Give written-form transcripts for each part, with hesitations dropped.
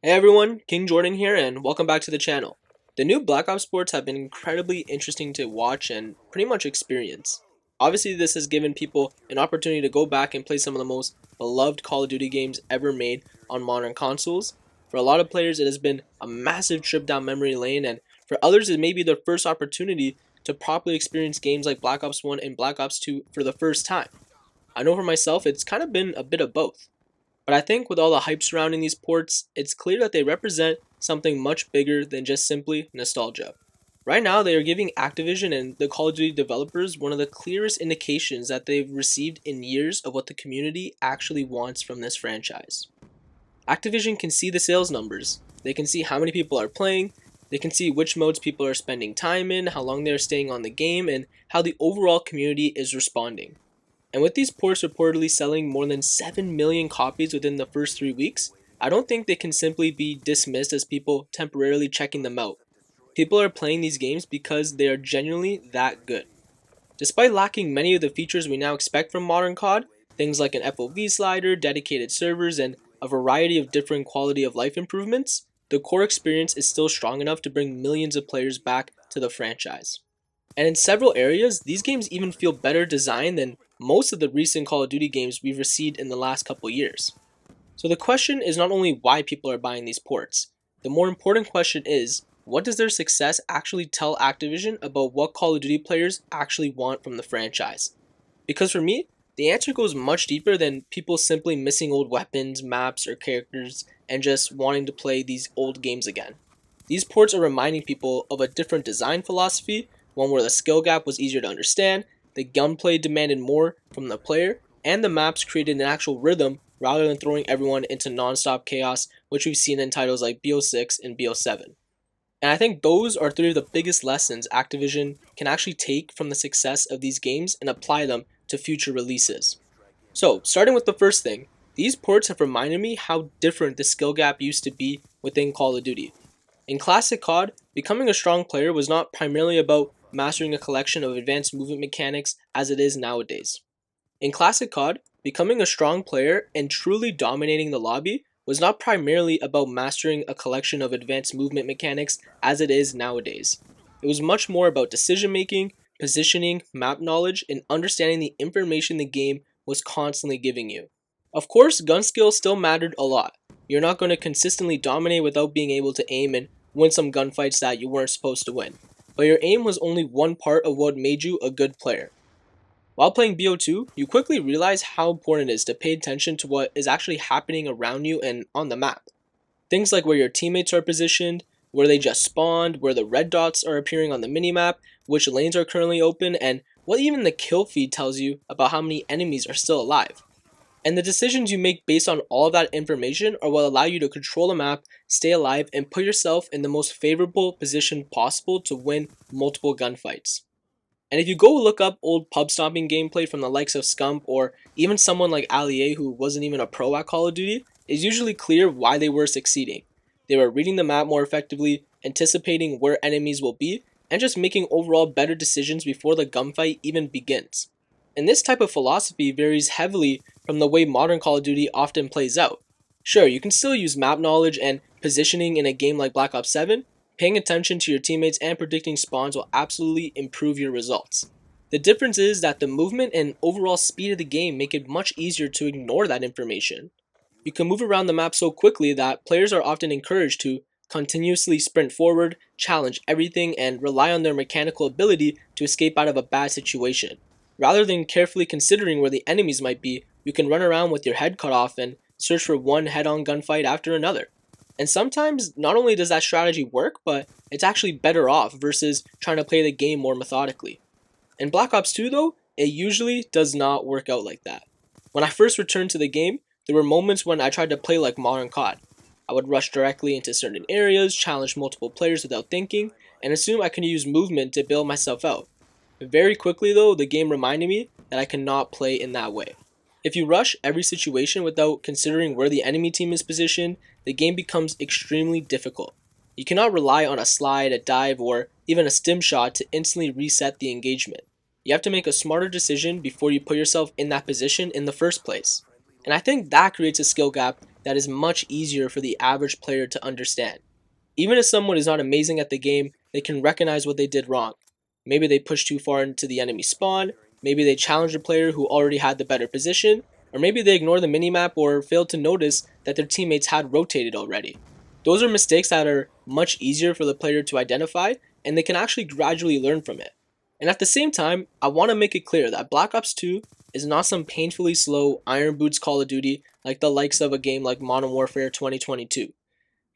Hey everyone, King Jordan here and welcome back to the channel. The new Black Ops sports have been incredibly interesting to watch and pretty much experience. Obviously this has given people an opportunity to go back and play some of the most beloved Call of Duty games ever made on modern consoles. For a lot of players it has been a massive trip down memory lane, and for others it may be their first opportunity to properly experience games like Black Ops 1 and Black Ops 2 for the first time. I know for myself it's kind of been a bit of both. But I think with all the hype surrounding these ports, it's clear that they represent something much bigger than just simply nostalgia. Right now, they are giving Activision and the Call of Duty developers one of the clearest indications that they've received in years of what the community actually wants from this franchise. Activision can see the sales numbers, they can see how many people are playing, they can see which modes people are spending time in, how long they're staying on the game, and how the overall community is responding. And with these ports reportedly selling more than 7 million copies within the first 3 weeks, I don't think they can simply be dismissed as people temporarily checking them out. People are playing these games because they are genuinely that good. Despite lacking many of the features we now expect from modern COD, things like an FOV slider, dedicated servers, and a variety of different quality of life improvements, the core experience is still strong enough to bring millions of players back to the franchise. And in several areas, these games even feel better designed than most of the recent Call of Duty games we've received in the last couple years. So the question is not only why people are buying these ports, the more important question is, what does their success actually tell Activision about what Call of Duty players actually want from the franchise? Because for me, the answer goes much deeper than people simply missing old weapons, maps, or characters and just wanting to play these old games again. These ports are reminding people of a different design philosophy, one where the skill gap was easier to understand, the gunplay demanded more from the player, and the maps created an actual rhythm rather than throwing everyone into non-stop chaos, which we've seen in titles like BO6 and BO7. And I think those are three of the biggest lessons Activision can actually take from the success of these games and apply them to future releases. So, starting with the first thing, these ports have reminded me how different the skill gap used to be within Call of Duty. In classic COD, becoming a strong player was not primarily about mastering a collection of advanced movement mechanics as it is nowadays. In classic COD, becoming a strong player and truly dominating the lobby was not primarily about mastering a collection of advanced movement mechanics as it is nowadays. It was much more about decision making, positioning, map knowledge, and understanding the information the game was constantly giving you. Of course, gun skill still mattered a lot. You're not going to consistently dominate without being able to aim and win some gunfights that you weren't supposed to win. But your aim was only one part of what made you a good player. While playing BO2, you quickly realize how important it is to pay attention to what is actually happening around you and on the map. Things like where your teammates are positioned, where they just spawned, where the red dots are appearing on the minimap, which lanes are currently open, and what even the kill feed tells you about how many enemies are still alive. And the decisions you make based on all of that information are what allow you to control the map, stay alive, and put yourself in the most favorable position possible to win multiple gunfights. And if you go look up old pub stomping gameplay from the likes of Scump or even someone like Allier who wasn't even a pro at Call of Duty, it's usually clear why they were succeeding. They were reading the map more effectively, anticipating where enemies will be, and just making overall better decisions before the gunfight even begins. And this type of philosophy varies heavily from the way modern Call of Duty often plays out. Sure, you can still use map knowledge and positioning in a game like Black Ops 7. Paying attention to your teammates and predicting spawns will absolutely improve your results. The difference is that the movement and overall speed of the game make it much easier to ignore that information. You can move around the map so quickly that players are often encouraged to continuously sprint forward, challenge everything, and rely on their mechanical ability to escape out of a bad situation. Rather than carefully considering where the enemies might be, you can run around with your head cut off and search for one head-on gunfight after another. And sometimes, not only does that strategy work, but it's actually better off versus trying to play the game more methodically. In Black Ops 2 though, it usually does not work out like that. When I first returned to the game, there were moments when I tried to play like modern COD. I would rush directly into certain areas, challenge multiple players without thinking, and assume I can use movement to bail myself out. Very quickly though, the game reminded me that I cannot play in that way. If you rush every situation without considering where the enemy team is positioned, the game becomes extremely difficult. You cannot rely on a slide, a dive, or even a stim shot to instantly reset the engagement. You have to make a smarter decision before you put yourself in that position in the first place. And I think that creates a skill gap that is much easier for the average player to understand. Even if someone is not amazing at the game, they can recognize what they did wrong. Maybe they pushed too far into the enemy spawn, maybe they challenged a player who already had the better position, or maybe they ignored the minimap or failed to notice that their teammates had rotated already. Those are mistakes that are much easier for the player to identify, and they can actually gradually learn from it. And at the same time, I want to make it clear that Black Ops 2 is not some painfully slow Iron Boots Call of Duty like the likes of a game like Modern Warfare 2022.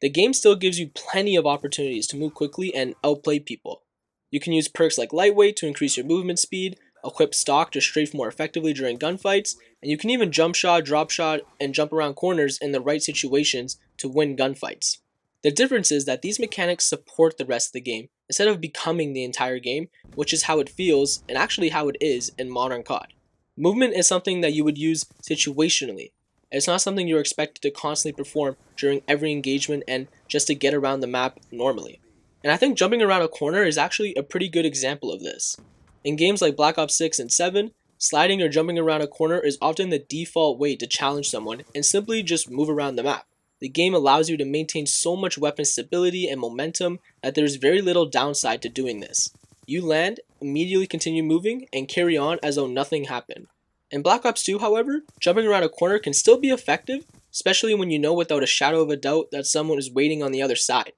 The game still gives you plenty of opportunities to move quickly and outplay people. You can use perks like Lightweight to increase your movement speed, equip stock to strafe more effectively during gunfights, and you can even jump shot, drop shot, and jump around corners in the right situations to win gunfights. The difference is that these mechanics support the rest of the game instead of becoming the entire game, which is how it feels and actually how it is in modern COD. Movement is something that you would use situationally. It's not something you're expected to constantly perform during every engagement and just to get around the map normally. And I think jumping around a corner is actually a pretty good example of this. In games like Black Ops 6 and 7, sliding or jumping around a corner is often the default way to challenge someone and simply just move around the map. The game allows you to maintain so much weapon stability and momentum that there's very little downside to doing this. You land, immediately continue moving, and carry on as though nothing happened. In Black Ops 2, however, jumping around a corner can still be effective, especially when you know without a shadow of a doubt that someone is waiting on the other side.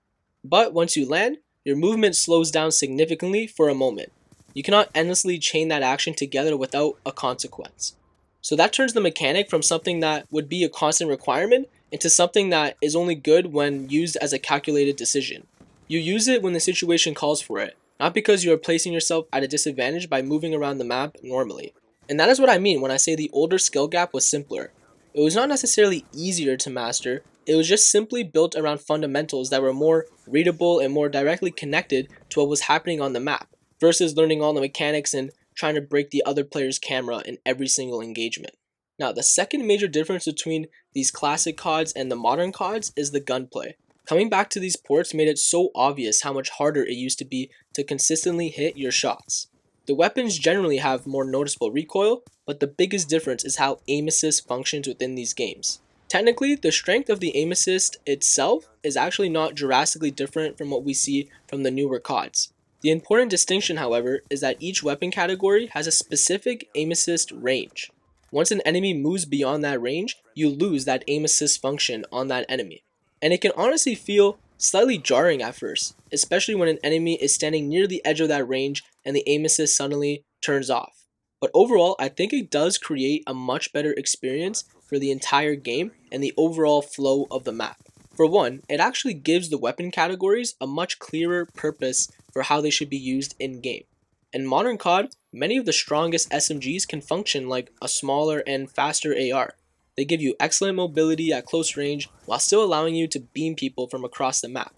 But once you land, your movement slows down significantly for a moment. You cannot endlessly chain that action together without a consequence. So that turns the mechanic from something that would be a constant requirement into something that is only good when used as a calculated decision. You use it when the situation calls for it, not because you are placing yourself at a disadvantage by moving around the map normally. And that is what I mean when I say the older skill gap was simpler. It was not necessarily easier to master, it was just simply built around fundamentals that were more readable and more directly connected to what was happening on the map, versus learning all the mechanics and trying to break the other player's camera in every single engagement. Now, the second major difference between these classic CODs and the modern CODs is the gunplay. Coming back to these ports made it so obvious how much harder it used to be to consistently hit your shots. The weapons generally have more noticeable recoil, but the biggest difference is how aim assist functions within these games. Technically, the strength of the aim assist itself is actually not drastically different from what we see from the newer CODs. The important distinction, however, is that each weapon category has a specific aim assist range. Once an enemy moves beyond that range, you lose that aim assist function on that enemy. And it can honestly feel slightly jarring at first, especially when an enemy is standing near the edge of that range and the aim assist suddenly turns off. But overall, I think it does create a much better experience for the entire game and the overall flow of the map. For one, it actually gives the weapon categories a much clearer purpose for how they should be used in-game. In modern COD, many of the strongest SMGs can function like a smaller and faster AR. They give you excellent mobility at close range while still allowing you to beam people from across the map.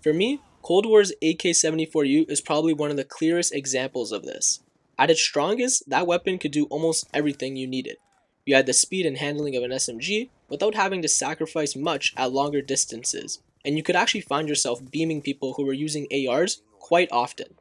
For me, Cold War's AK-74U is probably one of the clearest examples of this. At its strongest, that weapon could do almost everything you needed. You had the speed and handling of an SMG without having to sacrifice much at longer distances, and you could actually find yourself beaming people who were using ARs quite often.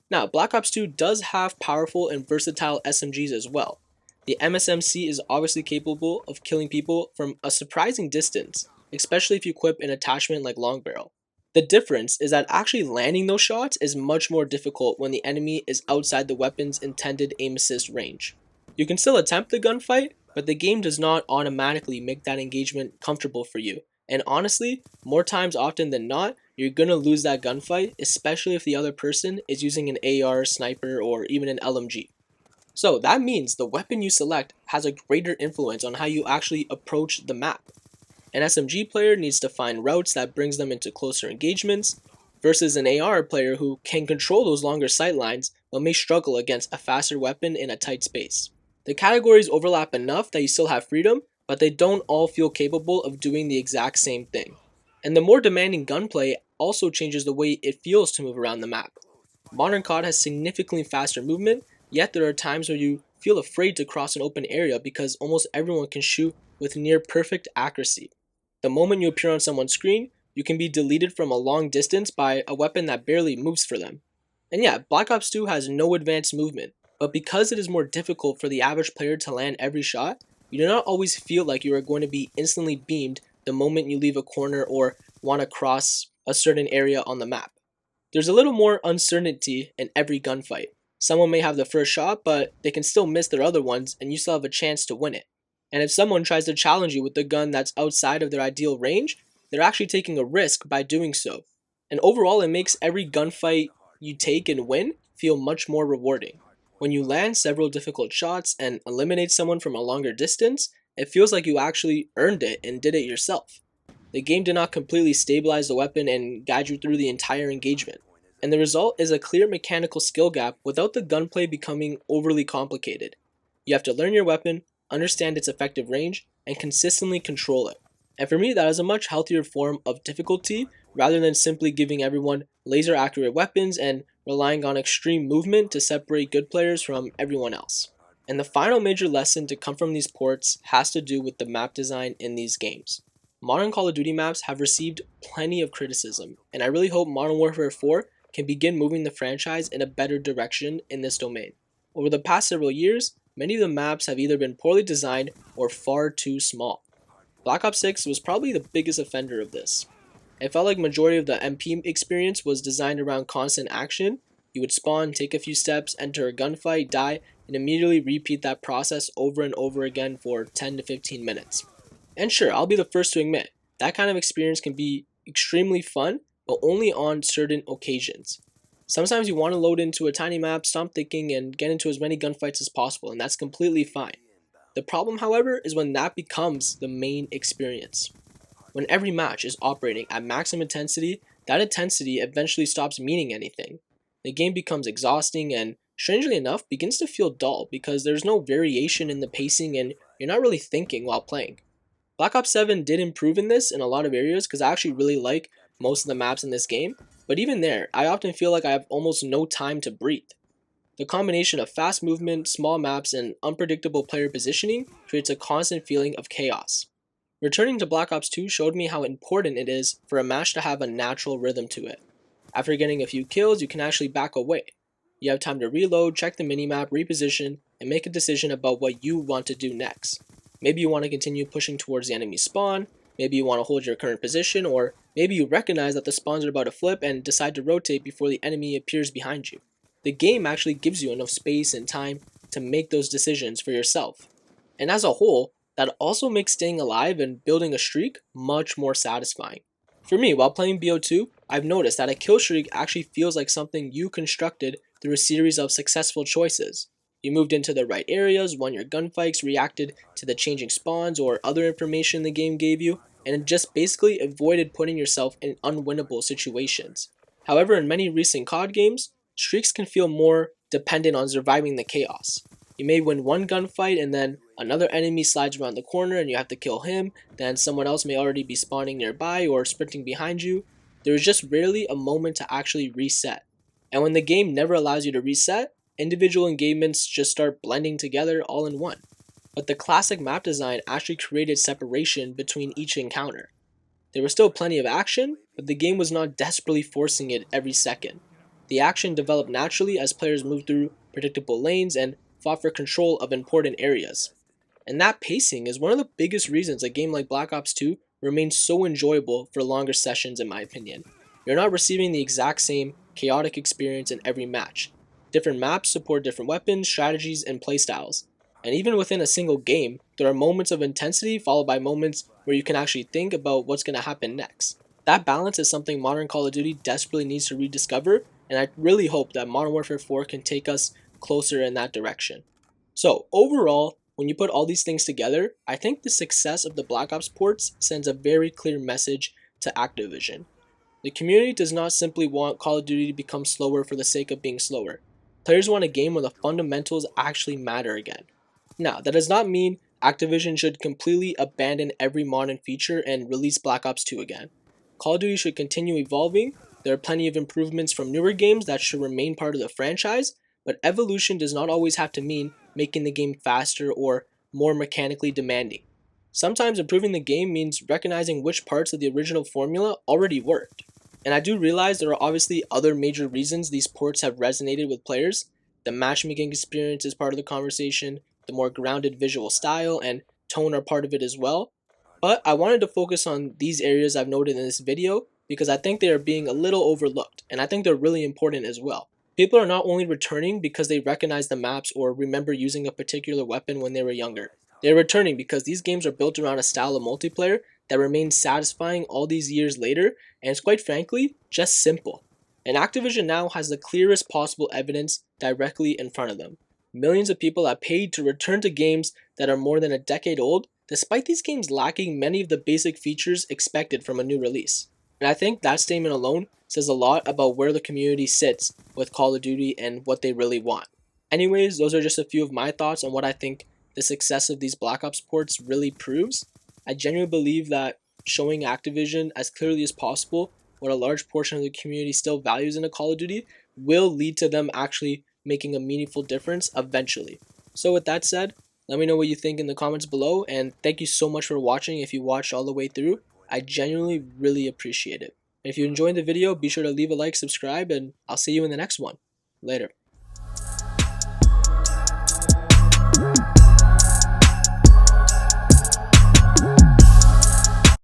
Now, Black Ops 2 does have powerful and versatile SMGs as well. The MSMC is obviously capable of killing people from a surprising distance, especially if you equip an attachment like Long Barrel. The difference is that actually landing those shots is much more difficult when the enemy is outside the weapon's intended aim assist range. You can still attempt the gunfight, but the game does not automatically make that engagement comfortable for you. And honestly, more times often than not, you're gonna lose that gunfight, especially if the other person is using an AR, sniper, or even an LMG. So that means the weapon you select has a greater influence on how you actually approach the map. An SMG player needs to find routes that brings them into closer engagements, versus an AR player who can control those longer sight lines but may struggle against a faster weapon in a tight space. The categories overlap enough that you still have freedom, but they don't all feel capable of doing the exact same thing. And the more demanding gunplay also changes the way it feels to move around the map. Modern COD has significantly faster movement, yet there are times where you feel afraid to cross an open area because almost everyone can shoot with near perfect accuracy. The moment you appear on someone's screen, you can be deleted from a long distance by a weapon that barely moves for them. And yeah, Black Ops 2 has no advanced movement, but because it is more difficult for the average player to land every shot, you do not always feel like you are going to be instantly beamed the moment you leave a corner or want to cross a certain area on the map. There's a little more uncertainty in every gunfight. Someone may have the first shot, but they can still miss their other ones, and you still have a chance to win it. And if someone tries to challenge you with a gun that's outside of their ideal range, they're actually taking a risk by doing so. And overall, it makes every gunfight you take and win feel much more rewarding. When you land several difficult shots and eliminate someone from a longer distance, it feels like you actually earned it and did it yourself. The game did not completely stabilize the weapon and guide you through the entire engagement, and the result is a clear mechanical skill gap without the gunplay becoming overly complicated. You have to learn your weapon, understand its effective range, and consistently control it. And for me, that is a much healthier form of difficulty rather than simply giving everyone laser accurate weapons and relying on extreme movement to separate good players from everyone else. And the final major lesson to come from these ports has to do with the map design in these games. Modern Call of Duty maps have received plenty of criticism, and I really hope Modern Warfare 4 can begin moving the franchise in a better direction in this domain. Over the past several years, many of the maps have either been poorly designed or far too small. Black Ops 6 was probably the biggest offender of this. It felt like majority of the MP experience was designed around constant action. You would spawn, take a few steps, enter a gunfight, die, and immediately repeat that process over and over again for 10 to 15 minutes. And sure, I'll be the first to admit, that kind of experience can be extremely fun, but only on certain occasions. Sometimes you want to load into a tiny map, stop thinking, and get into as many gunfights as possible, and that's completely fine. The problem, however, is when that becomes the main experience. When every match is operating at maximum intensity, that intensity eventually stops meaning anything. The game becomes exhausting and, strangely enough, begins to feel dull because there's no variation in the pacing and you're not really thinking while playing. Black Ops 7 did improve in this in a lot of areas because I actually really like most of the maps in this game, but even there, I often feel like I have almost no time to breathe. The combination of fast movement, small maps, and unpredictable player positioning creates a constant feeling of chaos. Returning to Black Ops 2 showed me how important it is for a match to have a natural rhythm to it. After getting a few kills, you can actually back away. You have time to reload, check the minimap, reposition, and make a decision about what you want to do next. Maybe you want to continue pushing towards the enemy spawn, maybe you want to hold your current position, or maybe you recognize that the spawns are about to flip and decide to rotate before the enemy appears behind you. The game actually gives you enough space and time to make those decisions for yourself. And as a whole, that also makes staying alive and building a streak much more satisfying. For me, while playing BO2, I've noticed that a kill streak actually feels like something you constructed through a series of successful choices. You moved into the right areas, won your gunfights, reacted to the changing spawns or other information the game gave you, and just basically avoided putting yourself in unwinnable situations. However, in many recent COD games, streaks can feel more dependent on surviving the chaos. You may win one gunfight and then another enemy slides around the corner and you have to kill him, then someone else may already be spawning nearby or sprinting behind you. There is just rarely a moment to actually reset. And when the game never allows you to reset, individual engagements just start blending together all in one. But the classic map design actually created separation between each encounter. There was still plenty of action, but the game was not desperately forcing it every second. The action developed naturally as players moved through predictable lanes and fought for control of important areas. And that pacing is one of the biggest reasons a game like Black Ops 2 remains so enjoyable for longer sessions in my opinion. You're not receiving the exact same chaotic experience in every match. Different maps support different weapons, strategies, and playstyles. And even within a single game, there are moments of intensity followed by moments where you can actually think about what's going to happen next. That balance is something modern Call of Duty desperately needs to rediscover, and I really hope that Modern Warfare 4 can take us closer in that direction. So, overall, when you put all these things together, I think the success of the Black Ops ports sends a very clear message to Activision. The community does not simply want Call of Duty to become slower for the sake of being slower. Players want a game where the fundamentals actually matter again. Now, that does not mean Activision should completely abandon every modern feature and release Black Ops 2 again. Call of Duty should continue evolving. There are plenty of improvements from newer games that should remain part of the franchise, but evolution does not always have to mean making the game faster or more mechanically demanding. Sometimes improving the game means recognizing which parts of the original formula already worked. And I do realize there are obviously other major reasons these ports have resonated with players. The matchmaking experience is part of the conversation, the more grounded visual style and tone are part of it as well. But I wanted to focus on these areas I've noted in this video because I think they are being a little overlooked, and I think they're really important as well. People are not only returning because they recognize the maps or remember using a particular weapon when they were younger. They're returning because these games are built around a style of multiplayer that remains satisfying all these years later, and it's quite frankly just simple. And Activision now has the clearest possible evidence directly in front of them. Millions of people have paid to return to games that are more than a decade old, despite these games lacking many of the basic features expected from a new release. And I think that statement alone says a lot about where the community sits with Call of Duty and what they really want. Anyways, those are just a few of my thoughts on what I think the success of these Black Ops ports really proves. I genuinely believe that showing Activision as clearly as possible what a large portion of the community still values in a Call of Duty will lead to them actually making a meaningful difference eventually. So with that said, let me know what you think in the comments below, and thank you so much for watching if you watched all the way through. I genuinely really appreciate it. If you enjoyed the video, be sure to leave a like, subscribe, and I'll see you in the next one. Later.